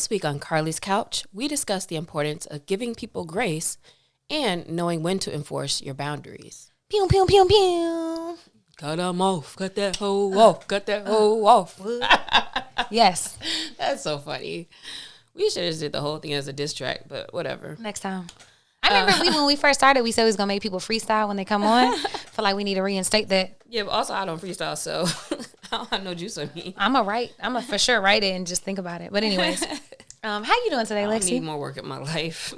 This week on Carlie's Couch, we discuss the importance of giving people grace and knowing when to enforce your boundaries. Pew, pew, pew, pew. Cut them off. Cut that hoe off. Cut that hoe off. Yes. That's so funny. We should have just did the whole thing as a diss track, but whatever. Next time. I remember when we first started, we said we was going to make people freestyle when they come on. Feel like we need to reinstate that. Yeah, but also I don't freestyle, so I don't have no juice on me. I'm a for sure write it and just think about it. But anyways, how you doing today, Lexi? I need more work in my life.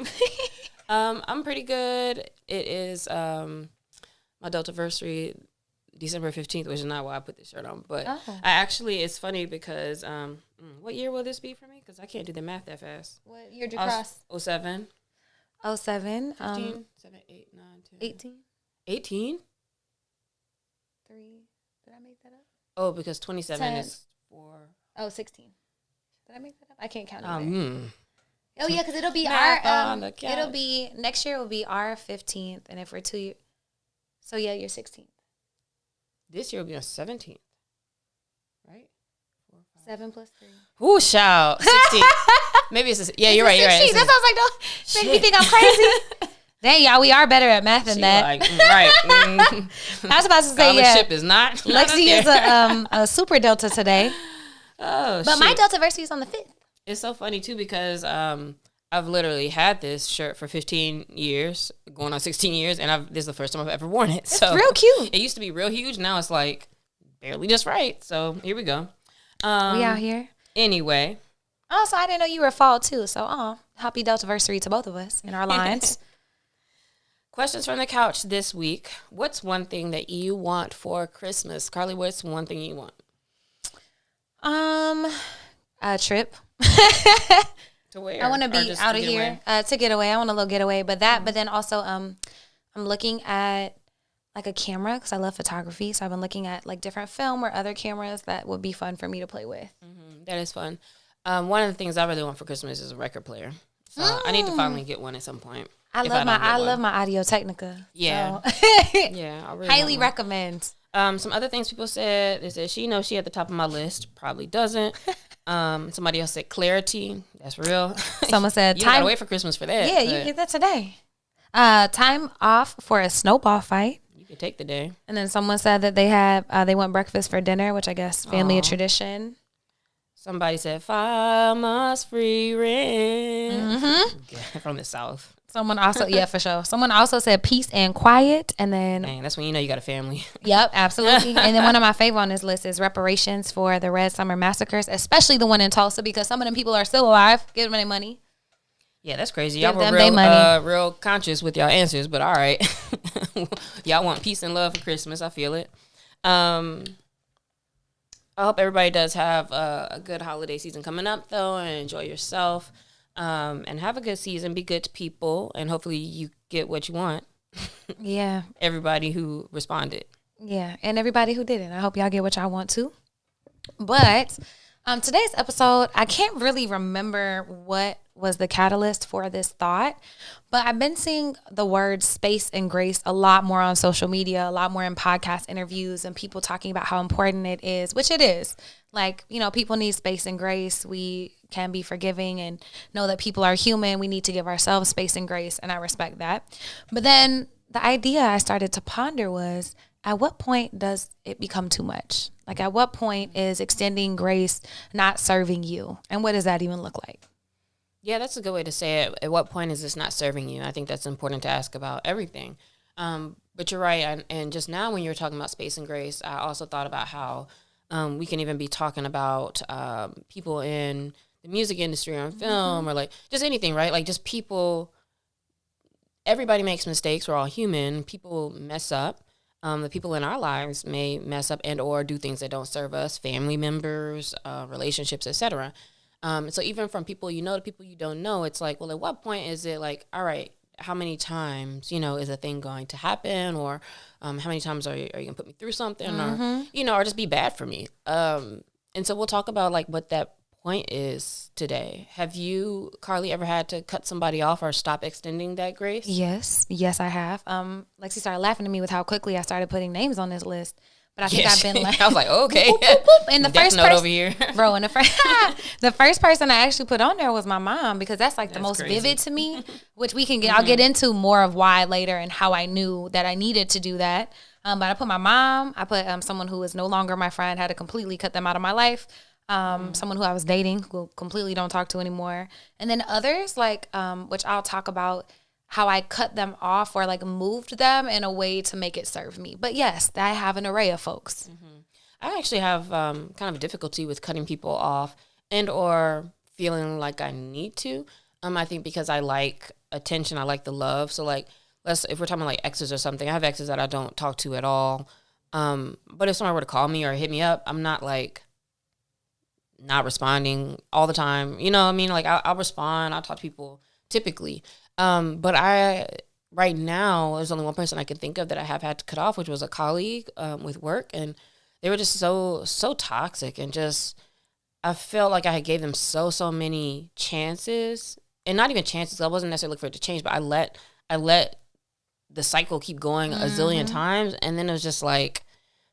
I'm pretty good. It is my Deltaversary, December 15th, which is not why I put this shirt on. But it's funny because what year will this be for me? Because I can't do the math that fast. What year did you cross? 07. 07. 15, 7, 8, 9, 10. 18. 18? 3. Did I make that up? Oh, because 27 10. is 4. Oh, 16. Did I make that up? I can't count Oh, yeah, because it'll be it'll be, next year will be our 15th. And if we're 2 years, so yeah, you're 16th. This year will be on 17th. Right? 4, 5. 7 plus 3. Ooh, shout. 16. Maybe it's you're right. That sounds like, don't make me think I'm crazy. Dang, y'all, we are better at math than that. Right. I was about to say, scholarship is not. Lexi is a super Delta today. Oh, but my Deltaversary is on the 5th. It's so funny, too, because I've literally had this shirt for 15 years, going on 16 years, and this is the first time I've ever worn it. It's real cute. It used to be real huge. Now it's like barely just right. So here we go. We out here. Anyway. Also, I didn't know you were fall, too. So, happy Deltaversary to both of us in our lines. Questions from the couch this week. What's one thing that you want for Christmas? Carlie, what's one thing you want? A trip. To where? I want to be out of here to get away. I want a little getaway, but then also I'm looking at like a camera because I love photography. So I've been looking at like different film or other cameras that would be fun for me to play with. Mm-hmm. That is fun. One of the things I really want for Christmas is a record player. So I need to finally get one at some point. I love my Audio Technica. Yeah. So. Yeah. I really highly recommend. Some other things people said is that she knows she at the top of my list. Probably doesn't. Somebody else said clarity. That's real. Someone said you gotta wait for Christmas for that. Yeah, you get that today. Time off for a snowball fight. You can take the day. And then someone said that they want breakfast for dinner, which I guess family of tradition. Somebody said 5 months free rent. Mm-hmm. From the South. Someone also, yeah, for sure. Someone also said peace and quiet, and then dang, that's when you know you got a family. Yep, absolutely. And then one of my favorite on this list is reparations for the Red Summer massacres, especially the one in Tulsa, because some of them people are still alive. Give them their money. Yeah, that's crazy. Y'all were real conscious with y'all answers, but all right. Y'all want peace and love for Christmas. I feel it. I hope everybody does have a good holiday season coming up, though, and enjoy yourself. And have a good season. Be good to people, and hopefully you get what you want. Yeah. Everybody who responded. Yeah, and everybody who didn't. I hope y'all get what y'all want to. But today's episode, I can't really remember what was the catalyst for this thought, but I've been seeing the word space and grace a lot more on social media, a lot more in podcast interviews, and people talking about how important it is, which it is. Like, people need space and grace. We can be forgiving and know that people are human. We need to give ourselves space and grace, and I respect that. But then the idea I started to ponder was, at what point does it become too much? Like, at what point is extending grace not serving you? And what does that even look like? Yeah, that's a good way to say it. At what point is this not serving you? I think that's important to ask about everything. But you're right. And just now when you were talking about space and grace, I also thought about how we can even be talking about people in the music industry or in film or like just anything, right? Like just people, everybody makes mistakes. We're all human. People mess up. The people in our lives may mess up and or do things that don't serve us, family members, relationships, etc. So even from people you know to people you don't know, it's like, well, at what point is it like, all right, how many times, is a thing going to happen? Or how many times are you going to put me through something? Or, or just be bad for me? And so we'll talk about like what that point is today. Have you, Carlie, ever had to cut somebody off or stop extending that grace? Yes, I have. Lexi started laughing at me with how quickly I started putting names on this list. But I think I've been like, I was like, okay. Boop, boop, boop. And the Death first note person, over here. bro, and the first person I actually put on there was my mom, because that's like the most crazy. vivid to me, which we can get. I'll get into more of why later and how I knew that I needed to do that. But I put my mom. I put someone who is no longer my friend, had to completely cut them out of my life. Someone who I was dating, who completely don't talk to anymore, and then others like which I'll talk about how I cut them off or like moved them in a way to make it serve me. But yes, I have an array of folks. I actually have kind of a difficulty with cutting people off and or feeling like I need to. I think because I like attention, I like the love. So like, if we're talking about like exes or something, I have exes that I don't talk to at all. But if somebody were to call me or hit me up, I'm not like not responding all the time. You know what I mean? Like I'll respond. I'll talk to people typically. But right now, there's only one person I can think of that I have had to cut off, which was a colleague with work. And they were just so toxic, and just, I felt like I had gave them so many chances, and not even chances. I wasn't necessarily looking for it to change, but I let the cycle keep going a zillion times. And then it was just like,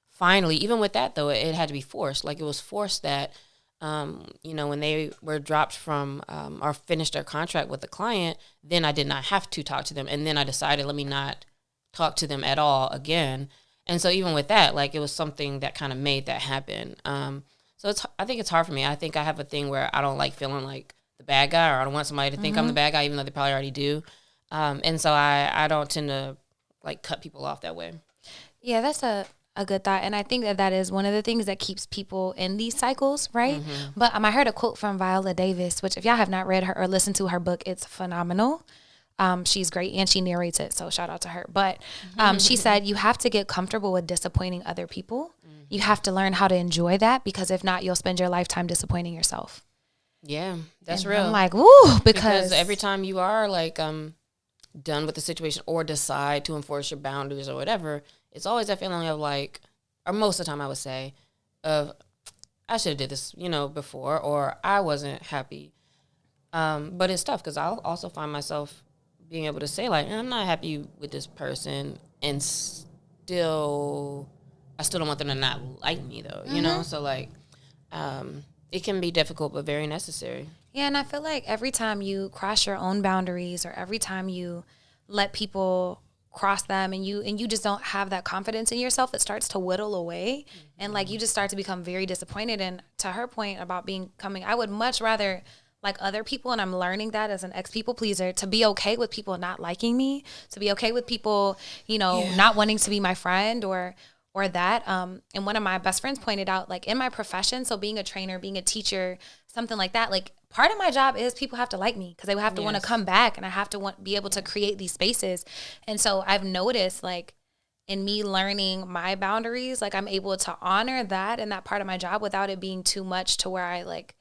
finally, even with that though, it had to be forced. Like it was forced that, when they were dropped from or finished their contract with the client, then I did not have to talk to them. And then I decided, let me not talk to them at all again. And so even with that, like it was something that kind of made that happen. So I think it's hard for me. I think I have a thing where I don't like feeling like the bad guy, or I don't want somebody to think I'm the bad guy, even though they probably already do. And so I don't tend to like cut people off that way. Yeah, that's a good thought. And I think that is one of the things that keeps people in these cycles, right? But I heard a quote from Viola Davis, which if y'all have not read her or listened to her book, it's phenomenal. She's great, and she narrates it, so shout out to her. But she said, you have to get comfortable with disappointing other people. You have to learn how to enjoy that, because if not, you'll spend your lifetime disappointing yourself. Yeah, that's and real. I'm like, ooh, because every time you are like done with the situation or decide to enforce your boundaries or whatever, it's always that feeling of like, or most of the time I would say, of I should have did this, before, or I wasn't happy. But it's tough because I'll also find myself being able to say like, I'm not happy with this person, and I still don't want them to not like me though, you know? So like, it can be difficult, but very necessary. Yeah, and I feel like every time you cross your own boundaries, or every time you let people cross them, and you just don't have that confidence in yourself, it starts to whittle away, and like you just start to become very disappointed. And to her point about becoming, I would much rather like other people, and I'm learning that as an ex-people pleaser, to be okay with people not liking me, to be okay with people, not wanting to be my friend or that. And one of my best friends pointed out, like in my profession, so being a trainer, being a teacher, something like that, like part of my job is people have to like me, because they have to want to come back, and I have to be able to create these spaces. And so I've noticed like in me learning my boundaries, like I'm able to honor that and that part of my job without it being too much to where I like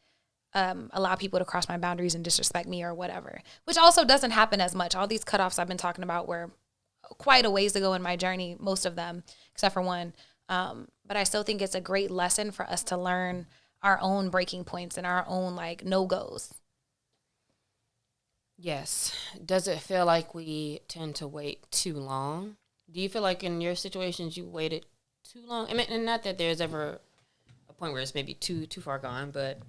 allow people to cross my boundaries and disrespect me or whatever, which also doesn't happen as much. All these cutoffs I've been talking about were quite a ways ago in my journey, most of them, except for one. But I still think it's a great lesson for us to learn our own breaking points and our own like no-goes. Yes. Does it feel like we tend to wait too long? Do you feel like in your situations you waited too long? I mean, and not that there's ever a point where it's maybe too far gone, but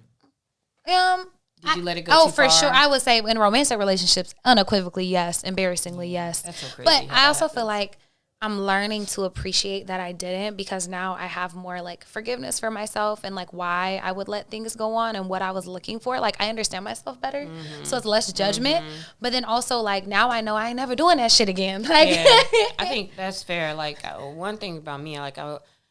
did you let it go too far? For sure. I would say in romantic relationships, unequivocally yes, embarrassingly yes. That's so crazy. But I also feel like I'm learning to appreciate that I didn't, because now I have more like forgiveness for myself and like why I would let things go on and what I was looking for. Like I understand myself better, so it's less judgment. But then also like now I know I ain't never doing that shit again. Like I think that's fair. Like one thing about me, like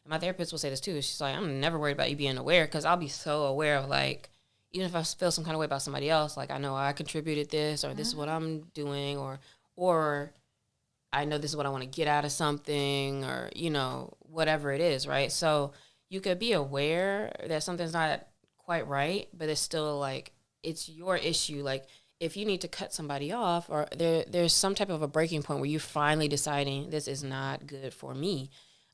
my therapist will say this too. She's like, I'm never worried about you being aware, because I'll be so aware of like, even if I feel some kind of way about somebody else, like I know I contributed this, or this is what I'm doing, or I know this is what I want to get out of something, or, whatever it is, right? So you could be aware that something's not quite right, but it's still like, it's your issue. Like if you need to cut somebody off, or there's some type of a breaking point where you're finally deciding this is not good for me.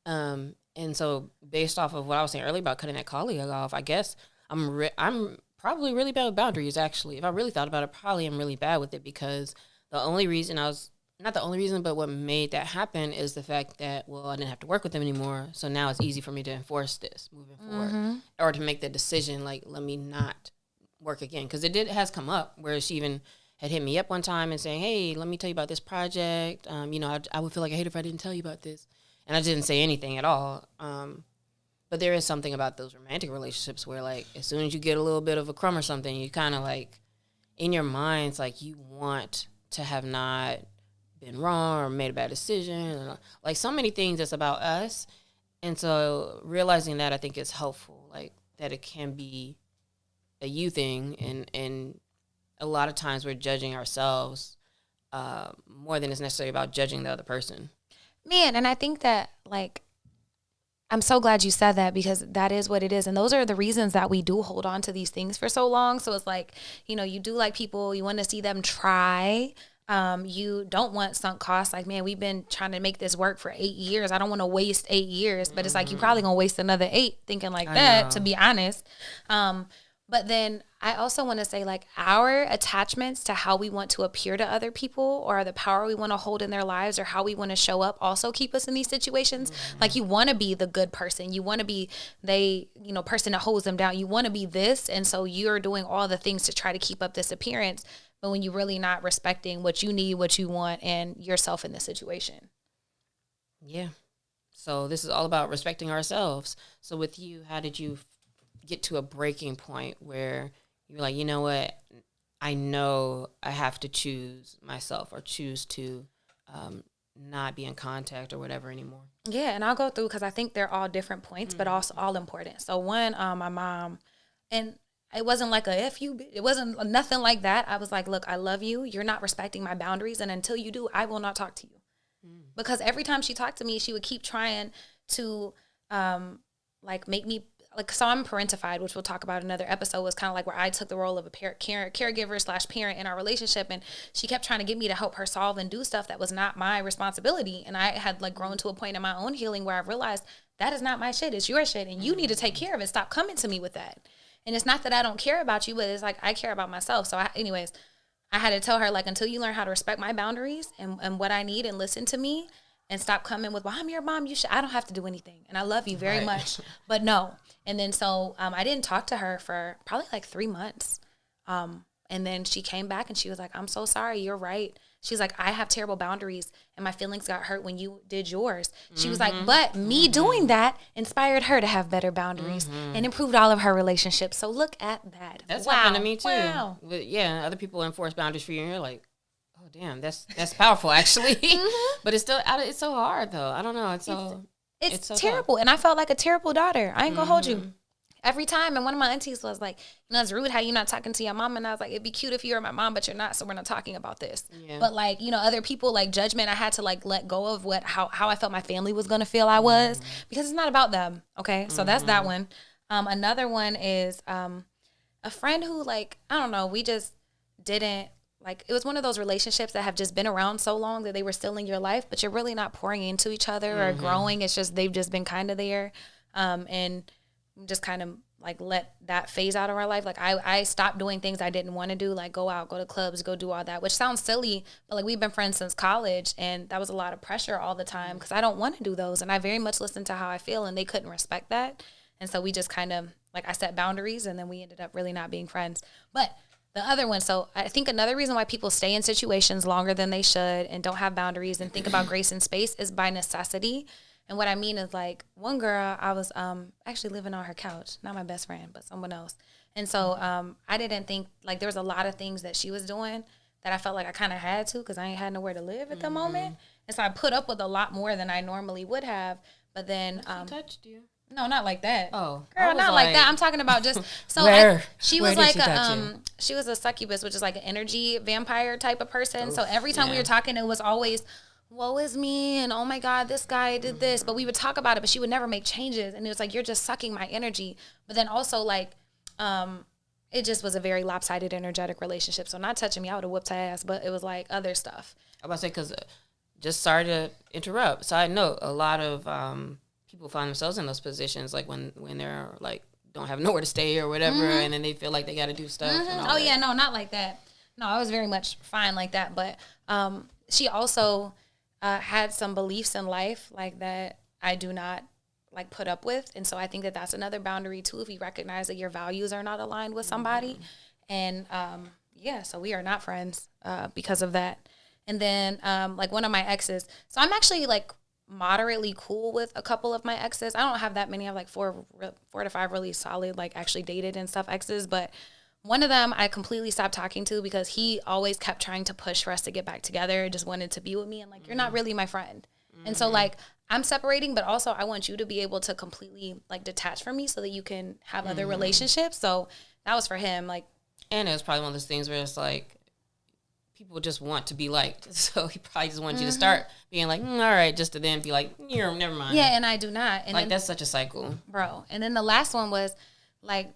And so based off of what I was saying earlier about cutting that colleague off, I guess I'm probably really bad with boundaries, actually. If I really thought about it, probably I'm really bad with it, because the only reason I was not the only reason, but what made that happen is the fact that, well, I didn't have to work with them anymore. So now it's easy for me to enforce this moving forward, or to make the decision, like, let me not work again. Because it has come up where she even had hit me up one time and saying, hey, let me tell you about this project. I would feel like I hate if I didn't tell you about this. And I didn't say anything at all. But there is something about those romantic relationships where, like, as soon as you get a little bit of a crumb or something, you kind of, like, in your mind, it's like you want to have not been wrong or made a bad decision. Or, like, so many things that's about us. And so realizing that, I think, is helpful, like, that it can be a you thing. And a lot of times we're judging ourselves more than it's necessarily about judging the other person. Man, and I think that, like, I'm so glad you said that, because that is what it is. And those are the reasons that we do hold on to these things for so long. So it's like, you do like people, you want to see them try. You don't want sunk costs. Like, man, we've been trying to make this work for 8 years. I don't want to waste 8 years, but it's like, you probably going to waste another 8 thinking like that, to be honest. But then I also want to say, like, our attachments to how we want to appear to other people, or the power we want to hold in their lives, or how we want to show up, also keep us in these situations. Like, you want to be the good person. You want to be person that holds them down. You want to be this. And so you're doing all the things to try to keep up this appearance. But when you're really not respecting what you need, what you want, and yourself in this situation. Yeah. So this is all about respecting ourselves. So with you, how did you get to a breaking point where you're like, you know what, I know I have to choose myself, or choose to not be in contact or whatever anymore? Yeah, and I'll go through, because I think they're all different points, but also all important. So one, my mom, and it wasn't like it wasn't nothing like that. I was like, look, I love you. You're not respecting my boundaries, and until you do, I will not talk to you. Because every time she talked to me, she would keep trying to make me, like, so I'm parentified, which we'll talk about in another episode, was kind of like where I took the role of a caregiver / parent in our relationship. And she kept trying to get me to help her solve and do stuff that was not my responsibility. And I had, like, grown to a point in my own healing where I realized that is not my shit. It's your shit. And you need to take care of it. Stop coming to me with that. And it's not that I don't care about you, but it's like, I care about myself. So I had to tell her, like, until you learn how to respect my boundaries and what I need, and listen to me, and stop coming with, well, I'm your mom, I don't have to do anything. And I love you very much, but no. And then so I didn't talk to her for probably like 3 months. And then she came back and she was like, I'm so sorry, you're right. She's like, I have terrible boundaries, and my feelings got hurt when you did yours. She was like, but me doing that inspired her to have better boundaries and improved all of her relationships. So look at that. That's happened to me too. Wow. Yeah, other people enforce boundaries for you, and you're like, oh damn, that's powerful actually. But it's so hard though. I don't know. It's so terrible. Tough. And I felt like a terrible daughter. I ain't gonna hold you. Every time, and one of my aunties was like, it's rude how you're not talking to your mom. And I was like, it'd be cute if you were my mom, but you're not, so we're not talking about this. Yeah. But like, other people, like, judgment, I had to, like, let go of how I felt my family was gonna feel I was, because it's not about them. Okay, so that's that one. Another one is a friend who, like, I don't know, we just didn't, like, it was one of those relationships that have just been around so long that they were still in your life, but you're really not pouring into each other or growing. It's just, they've just been kind of there. And just kind of, like, let that phase out of our life. Like, I stopped doing things I didn't want to do, like go out, go to clubs, go do all that, which sounds silly, but, like, we've been friends since college, and that was a lot of pressure all the time, because I don't want to do those. And I very much listened to how I feel, and they couldn't respect that. And so we just kind of, like, I set boundaries, and then we ended up really not being friends. But the other one, so I think another reason why people stay in situations longer than they should and don't have boundaries and think about grace and space is by necessity. And what I mean is, like, one girl, I was actually living on her couch, not my best friend, but someone else. And so I didn't think, like, there was a lot of things that she was doing that I felt like I kind of had to, because I ain't had nowhere to live at the moment. And so I put up with a lot more than I normally would have. But then she touched you. No, not like that. Oh, girl, not like that. I'm talking about just so she was like she was a succubus, which is like an energy vampire type of person. Oof, so every time we were talking, it was always, woe is me, and oh my God, this guy did this. But we would talk about it, but she would never make changes. And it was like, you're just sucking my energy. But then also, like, it just was a very lopsided, energetic relationship. So not touching me, I would have whooped her ass, but it was like other stuff. I was about to say, because just sorry to interrupt. Side note, a lot of people find themselves in those positions, like when they're, like, don't have nowhere to stay or whatever, and then they feel like they got to do stuff. And all that. Yeah, no, not like that. No, I was very much fine like that. But she also had some beliefs in life like that I do not like put up with. And so I think that that's another boundary too, if you recognize that your values are not aligned with somebody. And yeah, so we are not friends because of that. And then like one of my exes, so I'm actually like moderately cool with a couple of my exes. I don't have that many. I have like four to five really solid, like actually dated and stuff exes. But one of them I completely stopped talking to because he always kept trying to push for us to get back together, just wanted to be with me. And like, you're not really my friend. And so like, I'm separating, but also I want you to be able to completely like detach from me so that you can have other relationships. So that was for him. Like, and it was probably one of those things where it's like, people just want to be liked. So he probably just wanted you to start being like, all right, just to then be like, never mind. Yeah, and I do not. And like, then, that's such a cycle. Bro. And then the last one was like,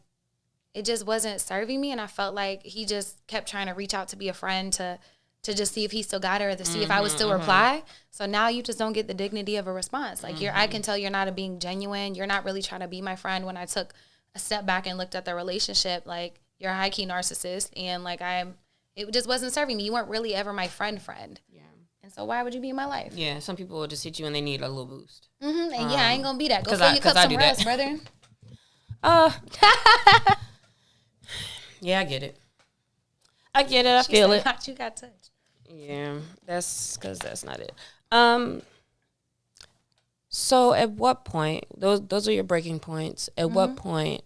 it just wasn't serving me. And I felt like he just kept trying to reach out to be a friend to just see if he still got her or to see if I would still reply. So now you just don't get the dignity of a response. Like I can tell you're not being genuine. You're not really trying to be my friend. When I took a step back and looked at the relationship, like you're a high key narcissist. And like it just wasn't serving me. You weren't really ever my friend. Yeah. And so why would you be in my life? Yeah. Some people will just hit you when they need a little boost. And yeah, I ain't gonna be that. Go fill your cup somewhere else, brother. Yeah, I get it. I feel it. You got touched. Yeah, that's because that's not it. So at what point, those are your breaking points. At what point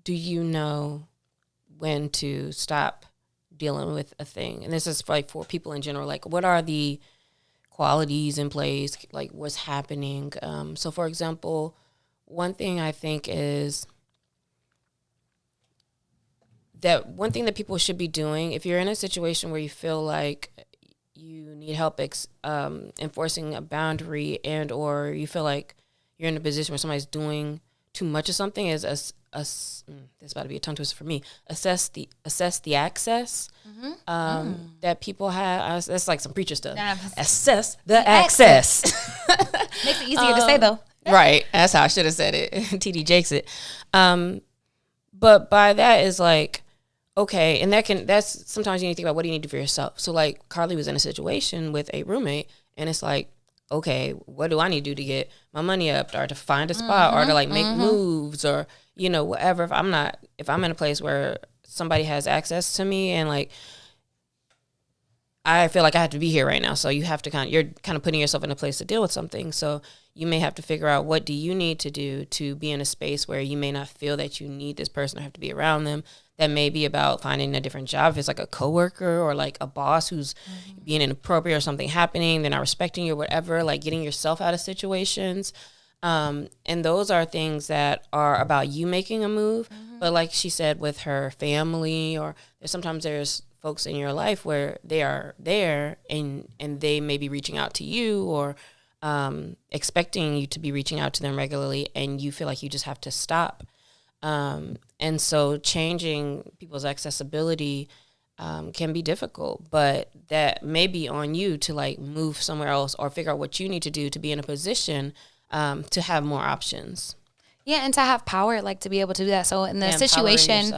do you know when to stop dealing with a thing? And this is like for people in general, like what are the qualities in place? Like what's happening? So for example, one thing I think is that one thing that people should be doing, if you're in a situation where you feel like you need help enforcing a boundary and or you feel like you're in a position where somebody's doing too much of something, is this is about to be a tongue twister for me. Assess the access that people have. That's like some preacher stuff. Assess the access. Makes it easier to say though. Right. That's how I should have said it. TD Jakes it. But by that is like, okay, and that's sometimes you need to think about what do you need to do for yourself. So like Carlie was in a situation with a roommate and it's like, okay, what do I need to do to get my money up or to find a spot or to like make moves or, whatever. If I'm in a place where somebody has access to me and like, I feel like I have to be here right now. So you have to you're kind of putting yourself in a place to deal with something. So you may have to figure out what do you need to do to be in a space where you may not feel that you need this person or have to be around them. That may be about finding a different job. If it's like a coworker or like a boss who's being inappropriate or something happening, they're not respecting you or whatever, like getting yourself out of situations. And those are things that are about you making a move. But like she said with her family or sometimes there's folks in your life where they are there and they may be reaching out to you or expecting you to be reaching out to them regularly and you feel like you just have to stop. And so changing people's accessibility can be difficult, but that may be on you to like move somewhere else or figure out what you need to do to be in a position to have more options. Yeah, and to have power, like to be able to do that. So in the situation,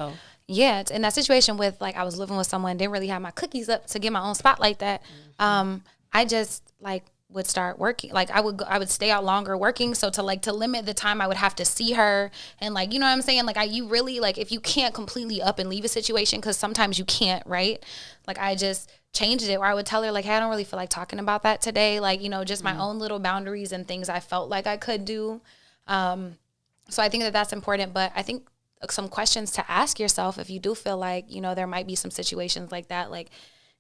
in that situation with like I was living with someone, didn't really have my cookies up to get my own spot like that. I just like would start working. Like I would stay out longer working. So to limit the time I would have to see her and like, you know what I'm saying? Like you really like, if you can't completely up and leave a situation, cause sometimes you can't, right? Like I just changed it where I would tell her like, hey, I don't really feel like talking about that today. Like, just my own little boundaries and things I felt like I could do. So I think that that's important, but I think some questions to ask yourself if you do feel like, there might be some situations like that. Like,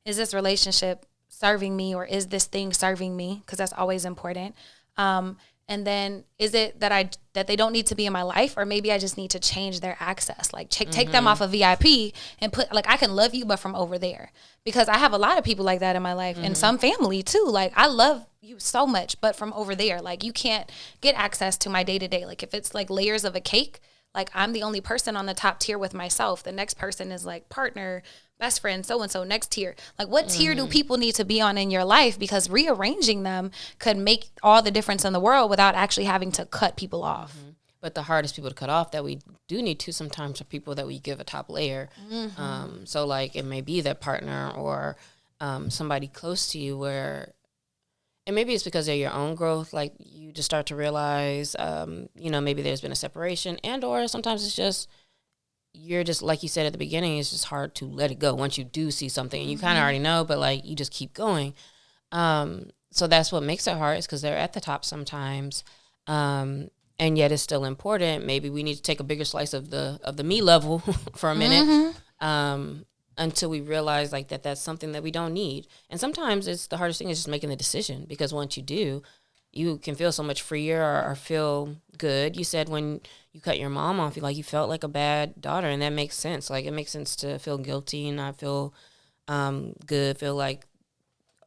is this relationship serving me or is this thing serving me? Because that's always important. And then is it that they don't need to be in my life, or maybe I just need to change their access, like take them off of VIP and put like I can love you, but from over there, because I have a lot of people like that in my life and some family too. Like I love you so much, but from over there, like you can't get access to my day to day. Like if it's like layers of a cake, like I'm the only person on the top tier with myself. The next person is like partner, best friend, so-and-so, next tier. Like what tier do people need to be on in your life? Because rearranging them could make all the difference in the world without actually having to cut people off. But the hardest people to cut off that we do need to sometimes are people that we give a top layer. So like it may be that partner or somebody close to you where, and maybe it's because of your own growth, like you just start to realize, maybe there's been a separation, and or sometimes it's just, you're just, like you said at the beginning, it's just hard to let it go once you do see something and you kind of already know, but like you just keep going. So that's what makes it hard, is because they're at the top sometimes. And yet it's still important. Maybe we need to take a bigger slice of the me level for a minute, until we realize like that's something that we don't need. And sometimes it's the hardest thing is just making the decision, because once you do, you can feel so much freer or feel good. You said when you cut your mom off, you felt like a bad daughter, and that makes sense. Like it makes sense to feel guilty and not feel good, feel like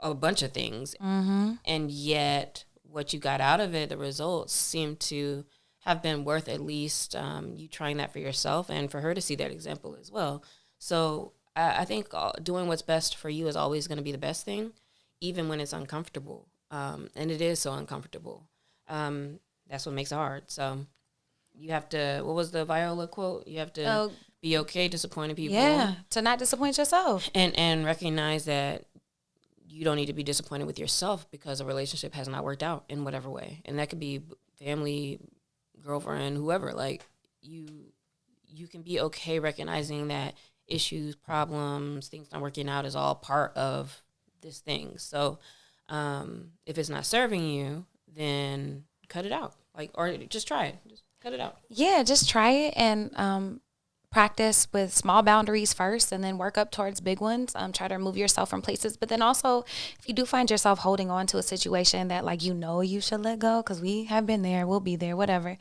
a bunch of things. And yet what you got out of it, the results seem to have been worth at least you trying that for yourself and for her to see that example as well. So I think doing what's best for you is always going to be the best thing, even when it's uncomfortable. And it is so uncomfortable. That's what makes it hard. So you have to, what was the Viola quote? You have to be okay disappointing people. Yeah, to not disappoint yourself. And recognize that you don't need to be disappointed with yourself because a relationship has not worked out in whatever way. And that could be family, girlfriend, whoever. Like you can be okay recognizing that issues, problems, things not working out is all part of this thing. So if it's not serving you, then cut it out. Or just try it. Just cut it out. Yeah, just try it and practice with small boundaries first and then work up towards big ones. Try to remove yourself from places. But then also, if you do find yourself holding on to a situation that you should let go, because we have been there, we'll be there, whatever,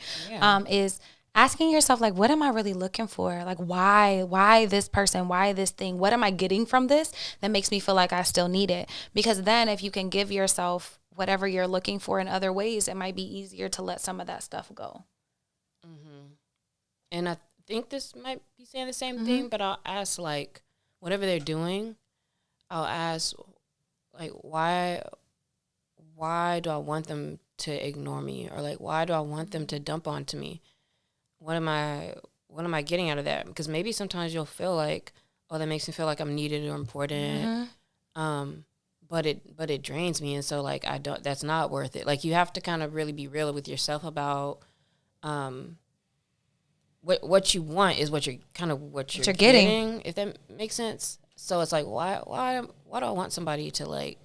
is asking yourself, what am I really looking for? Why this person? Why this thing? What am I getting from this that makes me feel like I still need it? Because then if you can give yourself whatever you're looking for in other ways, it might be easier to let some of that stuff go. And I think this might be saying the same thing, but I'll ask, whatever they're doing, I'll ask, why do I want them to ignore me? Or why do I want them to dump onto me? What am I getting out of that? Because maybe sometimes you'll feel like, oh, that makes me feel like I'm needed or important. But it drains me. And so that's not worth it. You have to kind of really be real with yourself about, what you want is what you're getting, if that makes sense. So it's why do I want somebody to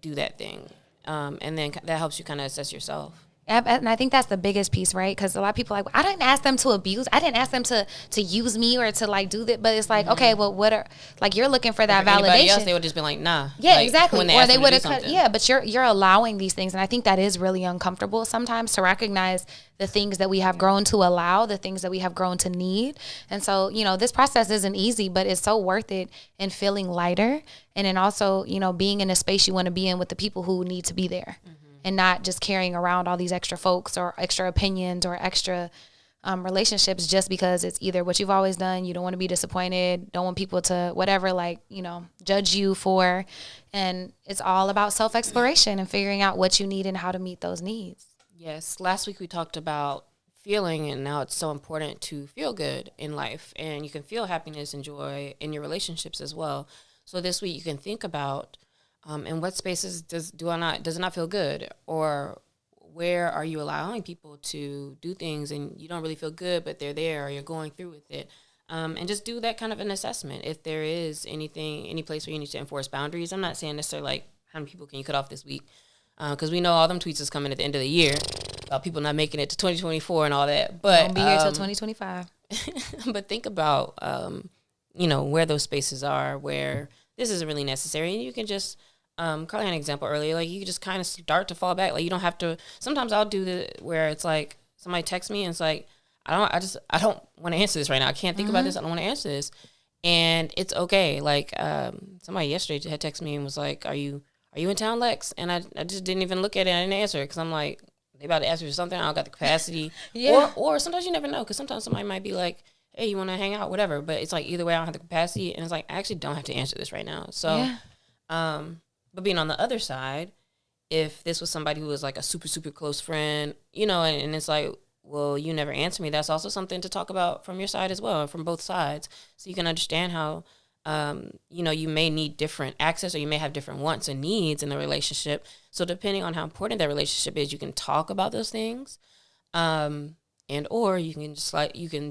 do that thing? And then that helps you kind of assess yourself. And I think that's the biggest piece, right? Because a lot of people I didn't ask them to abuse. I didn't ask them to use me or to do that. But it's okay, well, what are you're looking for that validation? Anybody else, they would just be nah. Yeah, exactly. Or they would have cut. Yeah, but you're allowing these things, and I think that is really uncomfortable sometimes to recognize the things that we have grown to allow, the things that we have grown to need. And so, this process isn't easy, but it's so worth it in feeling lighter, and then also, being in a space you want to be in with the people who need to be there. And not just carrying around all these extra folks or extra opinions or extra relationships just because it's either what you've always done, you don't want to be disappointed, don't want people to whatever, judge you for. And it's all about self-exploration and figuring out what you need and how to meet those needs. Yes. Last week we talked about feeling, and now it's so important to feel good in life. And you can feel happiness and joy in your relationships as well. So this week you can think about, in what spaces does it not feel good? Or where are you allowing people to do things and you don't really feel good, but they're there, or you're going through with it? And just do that kind of an assessment. If there is any place where you need to enforce boundaries. I'm not saying necessarily how many people can you cut off this week? Because we know all them tweets is coming at the end of the year about people not making it to 2024 and all that. But won't be here till 2025. But think about, where those spaces are where this isn't really necessary. And you can just, Carlie had an example earlier, you can just kind of start to fall back. You don't have to, sometimes I'll do where it's somebody texts me and it's I don't want to answer this right now. I can't think about this. I don't want to answer this. And it's okay. Somebody yesterday had texted me and was are you in town, Lex? And I just didn't even look at it. I didn't answer it because I'm they about to ask me for something. I don't got the capacity. Yeah. Or sometimes you never know, because sometimes somebody might be hey, you want to hang out, whatever. But it's either way, I don't have the capacity. And it's I actually don't have to answer this right now. So, but being on the other side, if this was somebody who was a super, super close friend, and it's well, you never answer me, that's also something to talk about from your side as well, from both sides, so you can understand how, you may need different access, or you may have different wants and needs in the relationship. So depending on how important that relationship is, you can talk about those things, and or you can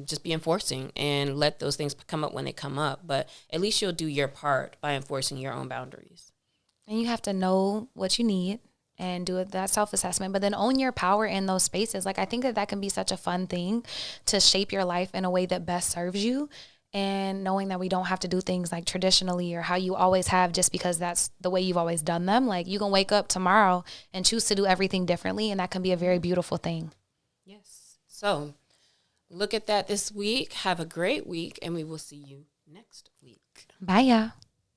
just be enforcing and let those things come up when they come up. But at least you'll do your part by enforcing your own boundaries. And you have to know what you need and do that self-assessment, but then own your power in those spaces. Like, I think that can be such a fun thing to shape your life in a way that best serves you. And knowing that we don't have to do things like traditionally or how you always have just because that's the way you've always done them. Like, you can wake up tomorrow and choose to do everything differently, and that can be a very beautiful thing. Yes. So look at that this week. Have a great week, and we will see you next week. Bye, y'all.